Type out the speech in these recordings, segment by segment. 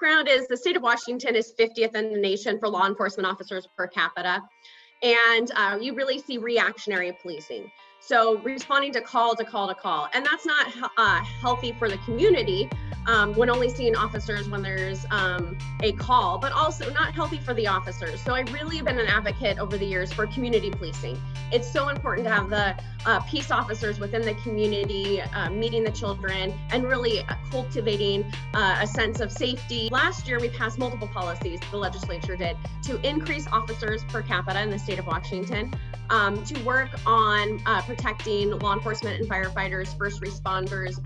background is the state of Washington is 50th in the nation for law enforcement officers per capita. And you really see reactionary policing. So responding to call. And that's not healthy for the community when only seeing officers when there's a call, but also not healthy for the officers. So I really have been an advocate over the years for community policing. It's so important to have the peace officers within the community, meeting the children, and really cultivating a sense of safety. Last year, we passed multiple policies, the legislature did, to increase officers per capita in the state of Washington, to work on protecting law enforcement and firefighters, first responders,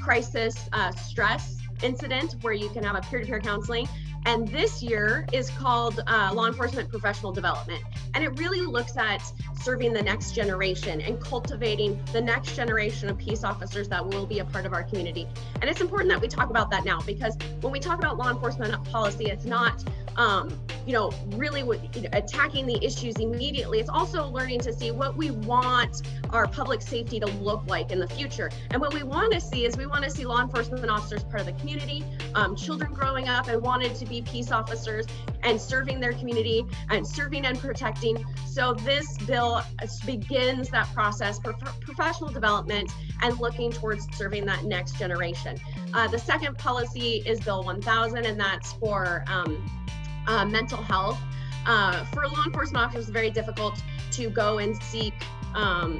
crisis stress incident where you can have a peer-to-peer counseling. And this year is called Law Enforcement Professional Development. And it really looks at serving the next generation and cultivating the next generation of peace officers that will be a part of our community. And it's important that we talk about that now, because when we talk about law enforcement policy, it's not really attacking the issues immediately. It's also learning to see what we want our public safety to look like in the future. And what we want to see is we want to see law enforcement officers part of the community, children growing up and wanted to be peace officers and serving their community and serving and protecting. So this bill begins that process for professional development and looking towards serving that next generation. The second policy is Bill 1000, and that's for mental health. For law enforcement officers, it's very difficult to go and seek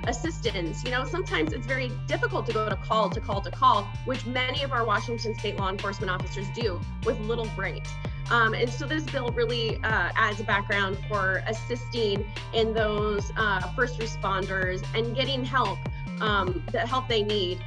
assistance. Sometimes it's very difficult to go to call, which many of our Washington state law enforcement officers do with little breaks. And so this bill really adds a background for assisting in those first responders and getting help, the help they need